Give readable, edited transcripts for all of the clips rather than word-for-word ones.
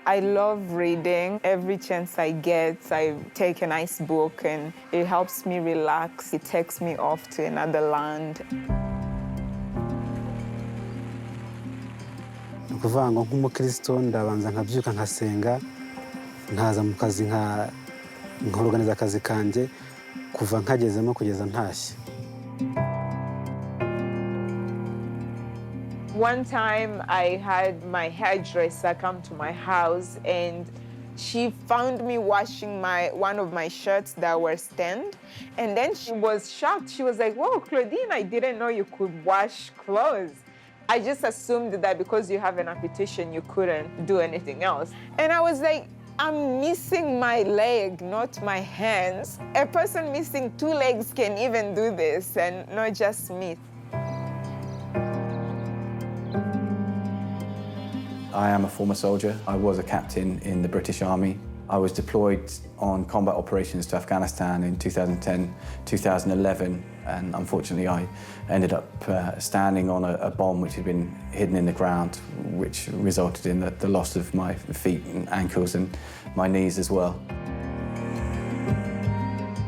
I love reading. Every chance I get, I take a nice book and it helps me relax. It takes me off to another land. Ukuvuga ngo nk'umukristo ndabanza nkabyuka nkasenga nkaza mu kazi nkorganiza akazi kanjye kuva nkagezemo kugeza ntashye. One time I had my hairdresser come to my house and she found me washing one of my shirts that were stained. And then she was shocked. She was like, "Whoa, Claudine, I didn't know you could wash clothes." I just assumed that because you have an amputation, you couldn't do anything else. And I was like, I'm missing my leg, not my hands. A person missing 2 legs can even do this, and not just me. I am a former soldier. I was a captain in the British Army. I was deployed on combat operations to Afghanistan in 2010, 2011, and unfortunately I ended up standing on a bomb which had been hidden in the ground, which resulted in the loss of my feet and ankles and my knees as well.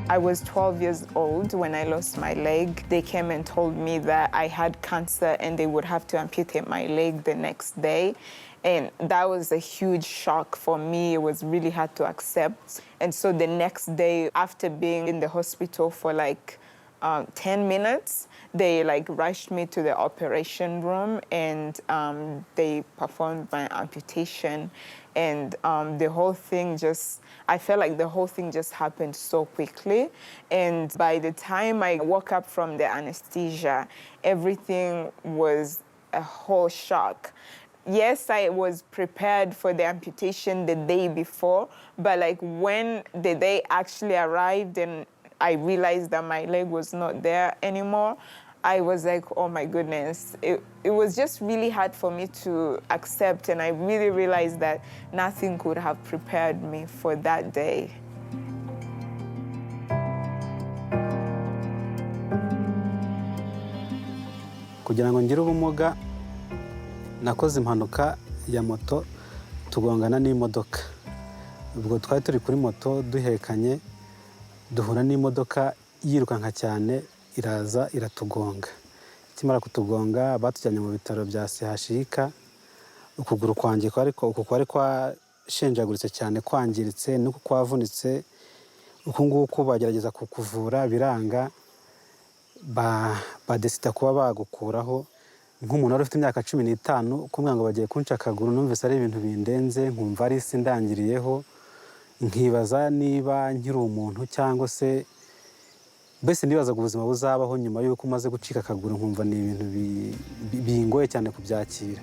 I was 12 years old when I lost my leg. They came and told me that I had cancer and they would have to amputate my leg the next day. And that was a huge shock for me. It was really hard to accept. And so the next day, after being in the hospital for like 10 minutes, they rushed me to the operation room and they performed my amputation. And the whole thing I felt like the whole thing just happened so quickly. And by the time I woke up from the anesthesia, everything was a whole shock. Yes, I was prepared for the amputation the day before, but when the day actually arrived and I realized that my leg was not there anymore, I was like, oh my goodness. It was just really hard for me to accept, and I really realized that nothing could have prepared me for that day. Kugira ngo ngire ubumuga nakoze impanuka ya moto tugongana n'imodoka. Ubwo twari turi kuri moto duhekanye duhura n'imodoka yirukanka cyane iraza iratugonga. Kimara kutugonga batujyanye mu bitaro bya CHUK. Ukuguru kwanjye kwari kwashenjaguritse cyane kwangiritse nuko kwavunitse. Uko nguko bagerageza kukuvura biranga badesita kuba bagukuraho. Nk'umuntu wari ufite imyaka 15 kumwe ngo bagiye kunca akaguru, numvise ari ibintu bindenze, nkumva ari isi ndangiriyeho, nkibaza niba nkiri umuntu cyangwa se bese ndibaza ubuzima buzabaho nyuma yuko umaze gucika akaguru, nkumva ni ibintu bingoye cyane kubyakira.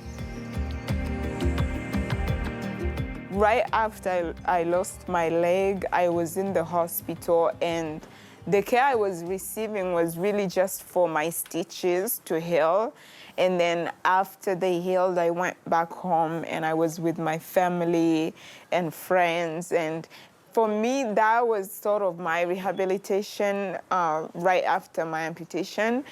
Right after I lost my leg, I was in the hospital, and the care I was receiving was really just for my stitches to heal. And then after they healed, I went back home and I was with my family and friends. And for me, that was sort of my rehabilitation right after my amputation,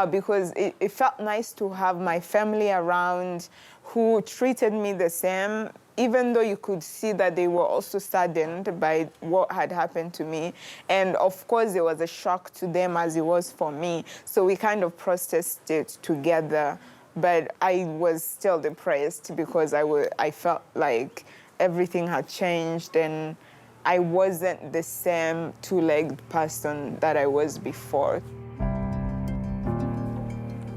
because it felt nice to have my family around who treated me the same, even though you could see that they were also saddened by what had happened to me. And of course, it was a shock to them as it was for me. So we kind of processed it together. But I was still depressed because I felt like everything had changed and I wasn't the same 2-legged person that I was before.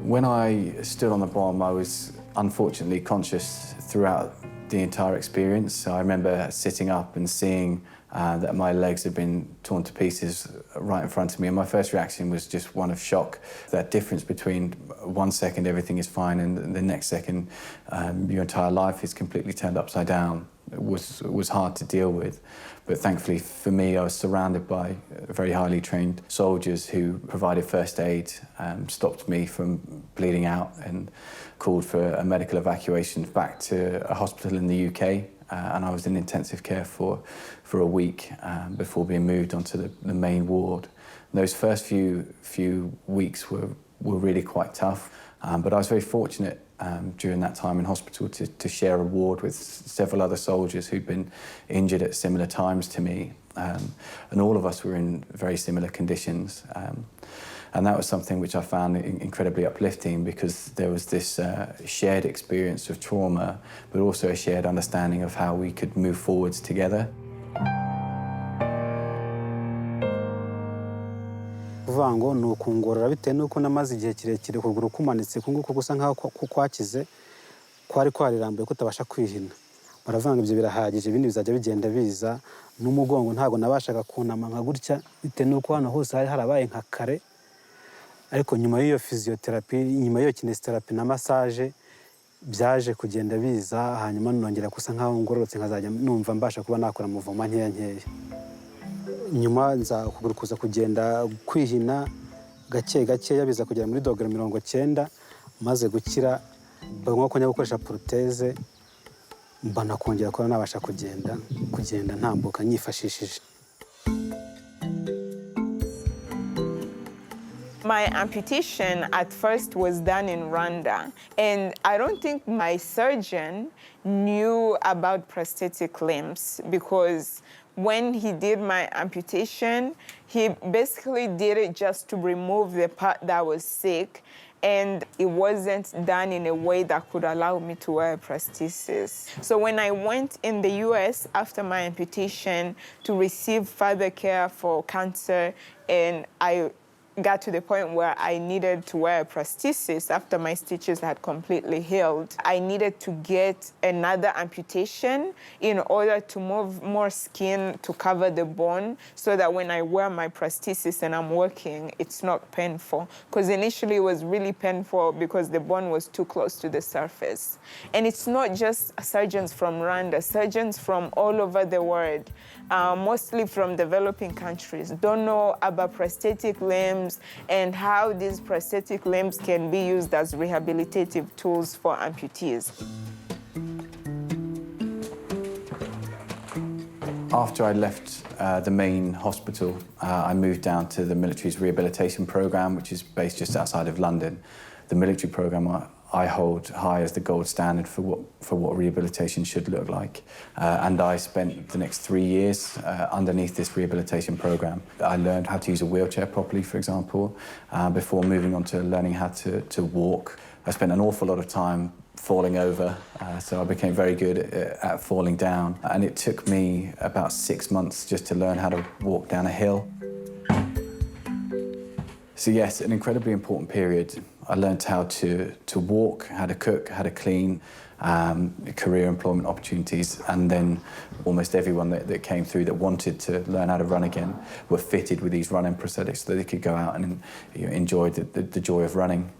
When I stood on the bomb, I was unfortunately conscious throughout the entire experience. So I remember sitting up and seeing that my legs had been torn to pieces right in front of me. And my first reaction was just one of shock. That difference between 1 second everything is fine and the next second your entire life is completely turned upside down was hard to deal with. But thankfully for me, I was surrounded by very highly trained soldiers who provided first aid, stopped me from bleeding out and called for a medical evacuation back to a hospital in the UK. And I was in intensive care for a week before being moved onto the main ward. And those first few weeks were really quite tough. But I was very fortunate during that time in hospital to share a ward with several other soldiers who'd been injured at similar times to me. And all of us were in very similar conditions. And that was something which I found incredibly uplifting, because there was this shared experience of trauma, but also a shared understanding of how we could move forwards together. Kuvuga ngo ni ukungorora bitewe n'uko namaze igihe kirekire ukuguru kumanitse kunguko gusa nkaho kwakize kwari kwarirambuye kutabasha kwihina. Baravuga ngo ibyo birahagije, ibindi bizajya bigenda biza. N'umugongo ntago nabashaga kunama nka gutya bitewe n'uko hano hose hari harabaye nka kare. Ariko nyuma y'iyo physiotherapy, nyuma y'iyo kinesitherapy na massage byaje kugenda biza, hanyuma nongera gusa nkaho ngororotse nkazajya numva mbasha kuba nakora muvoma nkeya nkeya. Nyuma nza ukuguru kuza kugenda kwihina gake gake yabiza kugera muri dogere 90, maze gukira bagomba kongera gukoresha proteze, mbana kongera ko nabasha kugenda ntambuka nyifashishije. My amputation at first was done in Rwanda, and I don't think my surgeon knew about prosthetic limbs, because when he did my amputation, he basically did it just to remove the part that was sick, and it wasn't done in a way that could allow me to wear a prosthesis. So when I went in the US after my amputation to receive further care for cancer, and I got to the point where I needed to wear a prosthesis after my stitches had completely healed. I needed to get another amputation in order to move more skin to cover the bone, so that when I wear my prosthesis and I'm working, it's not painful. Because initially it was really painful because the bone was too close to the surface. And it's not just surgeons from Rwanda, surgeons from all over the world, mostly from developing countries, don't know about prosthetic limbs and how these prosthetic limbs can be used as rehabilitative tools for amputees. After I left the main hospital, I moved down to the military's rehabilitation program, which is based just outside of London. The military program I hold high as the gold standard for what rehabilitation should look like. And I spent the next 3 years underneath this rehabilitation program. I learned how to use a wheelchair properly, for example, before moving on to learning how to walk. I spent an awful lot of time falling over, so I became very good at falling down. And it took me about 6 months just to learn how to walk down a hill. So yes, an incredibly important period. I learned how to walk, how to cook, how to clean, career employment opportunities, and then almost everyone that came through that wanted to learn how to run again were fitted with these running prosthetics so that they could go out and enjoy the joy of running.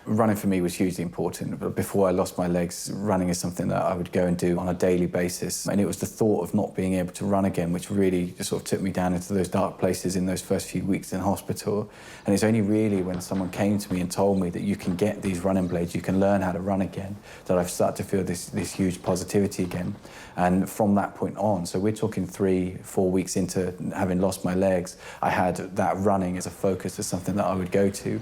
Running for me was hugely important, but before I lost my legs, running is something that I would go and do on a daily basis. And it was the thought of not being able to run again which really just sort of took me down into those dark places in those first few weeks in hospital. And it's only really when someone came to me and told me that you can get these running blades, you can learn how to run again, that I've started to feel this huge positivity again. And from that point on, so we're talking 3-4 weeks into having lost my legs, I had that running as a focus, as something that I would go to.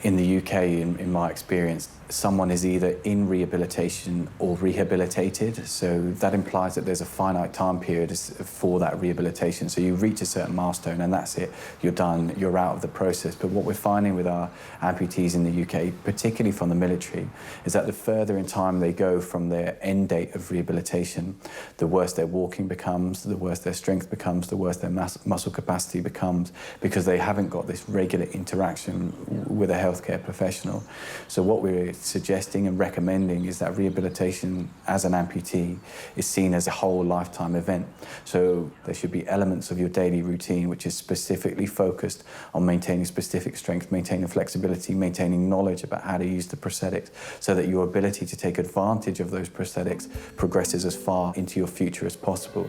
In the UK, in my experience, someone is either in rehabilitation or rehabilitated. So that implies that there's a finite time period for that rehabilitation. So you reach a certain milestone and that's it. You're done, you're out of the process. But what we're finding with our amputees in the UK, particularly from the military, is that the further in time they go from their end date of rehabilitation, the worse their walking becomes, the worse their strength becomes, the worse their muscle capacity becomes, because they haven't got this regular interaction with a healthcare professional. So what we're suggesting and recommending is that rehabilitation as an amputee is seen as a whole lifetime event. So there should be elements of your daily routine which is specifically focused on maintaining specific strength, maintaining flexibility, maintaining knowledge about how to use the prosthetics, so that your ability to take advantage of those prosthetics progresses as far into your future as possible.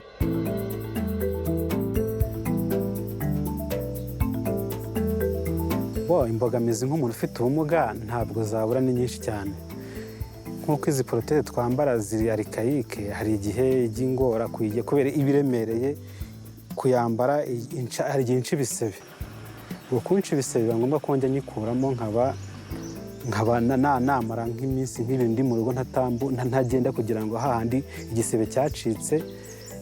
Imbogamizi nk'umuntu ufite ubumuga ntabwo zabura ni nyinshi cyane. Nk'uko izi proteze twambara ziri arikayike, hari igihe ingora kuyigiye kubera ibiremereye kuyambara, hari igihe inca ibisebe. Ubwo kunca ibisebe biba ngombwa ko njya nyikuramo nkaba nkaba namara nk'iminsi nk'ibiri ndi mu rugo ntagenda kugira ngo hahandi igisebe cyacitse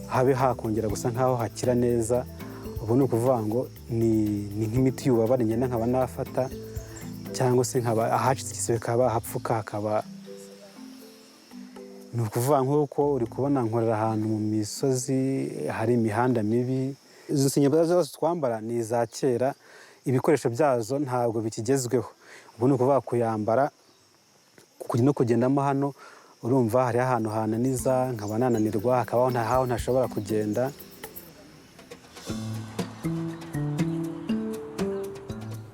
habe hakongera gusa nkaho hakira neza. Ubu ni ukuvuga ngo ni nk'imiti y'ububabare ngenda nkaba nafata, cyangwa se nkaba ahacitse igisebe kaba hapfuka hakaba. Ni ukuvuga nk'uko uri kubona nkorera ahantu mu misozi hari imihanda mibi. Izo sinyabwa zose twambara ni iza kera, ibikoresho byazo ntabwo bikigezweho. Ubu ni ukuvuga kuyambara no kugendamo hano urumva hari ahantu hananiza nkaba nananirwa, hakabaho ntaho ntashobora kugenda.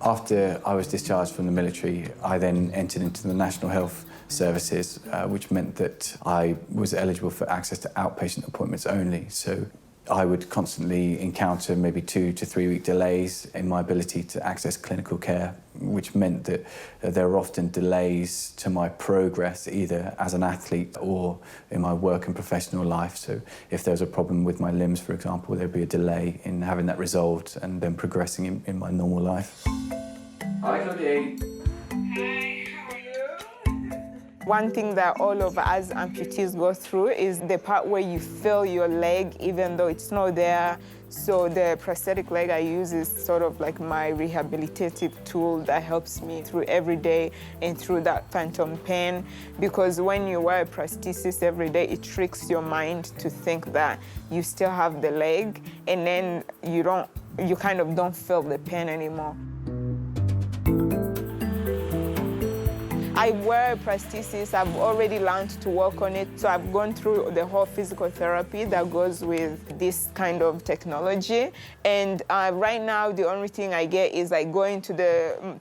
After I was discharged from the military, I then entered into the National Health Services, which meant that I was eligible for access to outpatient appointments only. So I would constantly encounter maybe 2 to 3 week delays in my ability to access clinical care, which meant that there were often delays to my progress either as an athlete or in my work and professional life. So if there was a problem with my limbs, for example, there'd be a delay in having that resolved and then progressing in my normal life. Hi, Claudine. Hi, how are you? One thing that all of us amputees go through is the part where you feel your leg even though it's not there. So the prosthetic leg I use is sort of like my rehabilitative tool that helps me through every day and through that phantom pain. Because when you wear a prosthesis every day, it tricks your mind to think that you still have the leg, and then you kind of don't feel the pain anymore. I wear a prosthesis. I've already learned to work on it. So I've gone through the whole physical therapy that goes with this kind of technology. And right now, the only thing I get is like going to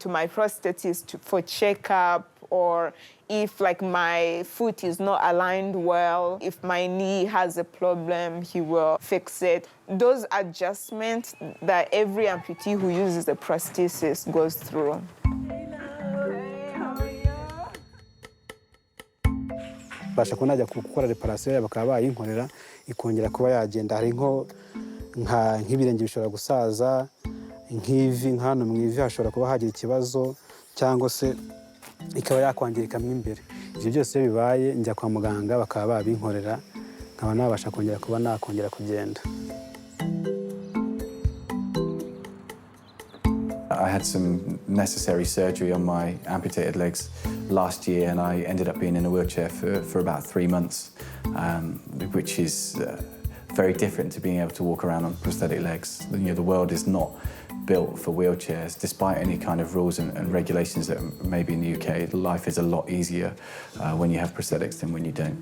my prosthetist for checkup, or if like my foot is not aligned well, if my knee has a problem, he will fix it. Those adjustments that every amputee who uses a prosthesis goes through. Basha ko najya gukora reparation bakaba bayinkorera ikongera kuba yagenda. Hari nk'ibirenge bishobora gusaza, nk'ivi nk'hano mu ivi hashobora kuba hagira ikibazo, cyangwa se ikaba yakwangirika mo imbere. Ibyo byose bibaye njya kwa muganga bakaba babinkorera nkaba nabasha kongera kuba nakongera kugenda. I had some necessary surgery on my amputated legs last year, and I ended up being in a wheelchair for about 3 months, which is very different to being able to walk around on prosthetic legs. The world is not built for wheelchairs, despite any kind of rules and regulations that maybe in the UK. Life is a lot easier when you have prosthetics than when you don't.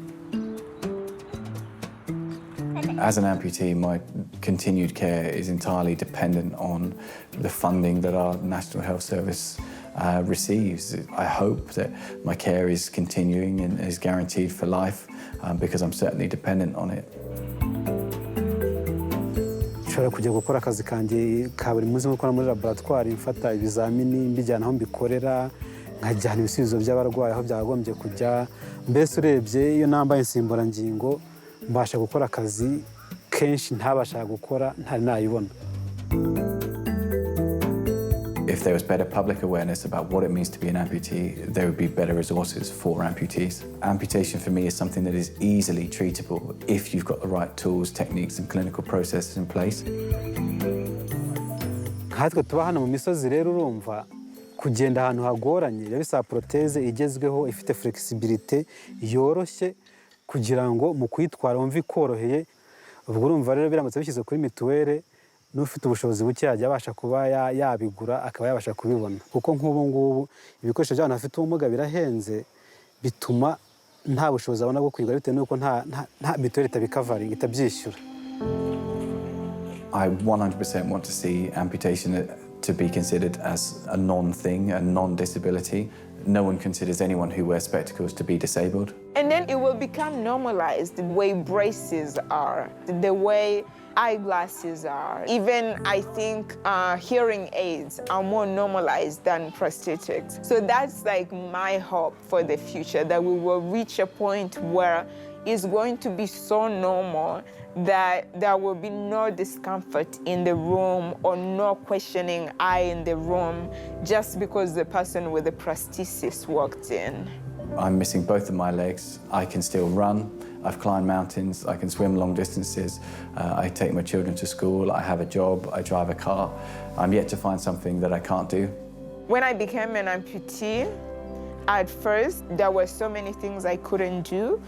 As an amputee, my continued care is entirely dependent on the funding that our National Health Service receives. I hope that my care is continuing and is guaranteed for life because I'm certainly dependent on it. Nshobora kujya gukora akazi kanjye ka buri munsi gukora muri laboratoire, mfata ibizamini mbijyana aho mbikorera, nkajyana ibisubizo by'abarwayi aho byagombye kujya. Mbese urebye iyo nambaye insimburangingo mbasha gukora akazi kenshi ntabasha gukora ntari nayibona. If there was better public awareness about what it means to be an amputee, there would be better resources for amputees. Amputation for me is something that is easily treatable if you've got the right tools, techniques and clinical processes in place. Nkatwe tuba hano mu misozi rero urumva kugenda ahantu hagoranye biba bisaba proteze igezweho ifite flexibility yoroshye kugira ngo mu kwitwara wumve ikoroheye. Ubwo urumva rero biramutse bishyize kuri mituwere n'ufite ubushobozi buke yajya abasha kuba yabigura akaba yabasha kubibona, kuko nk'ubu ngubu ibikoresho by'abantu bafite ubumuga birahenze bituma nta bushobozi abona bwo kwigura bitewe n'uko nta mituwere itabikavaringa itabyishyura. I 100% want to see amputation to be considered as a non-thing, a non-disability. No one considers anyone who wears spectacles to be disabled. And then it will become normalized, the way braces are, the way eyeglasses are. Even I think hearing aids are more normalized than prosthetics. So that's like my hope for the future, that we will reach a point where it's going to be so normal that there will be no discomfort in the room or no questioning eye in the room just because the person with the prosthesis walked in. I'm missing both of my legs. I can still run. I've climbed mountains. I can swim long distances. I take my children to school. I have a job. I drive a car. I'm yet to find something that I can't do. When I became an amputee, at first, there were so many things I couldn't do.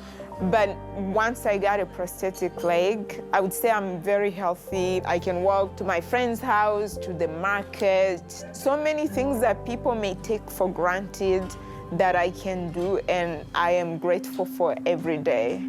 But once I got a prosthetic leg, I would say I'm very healthy. I can walk to my friend's house, to the market. So many things that people may take for granted that I can do, and I am grateful for every day.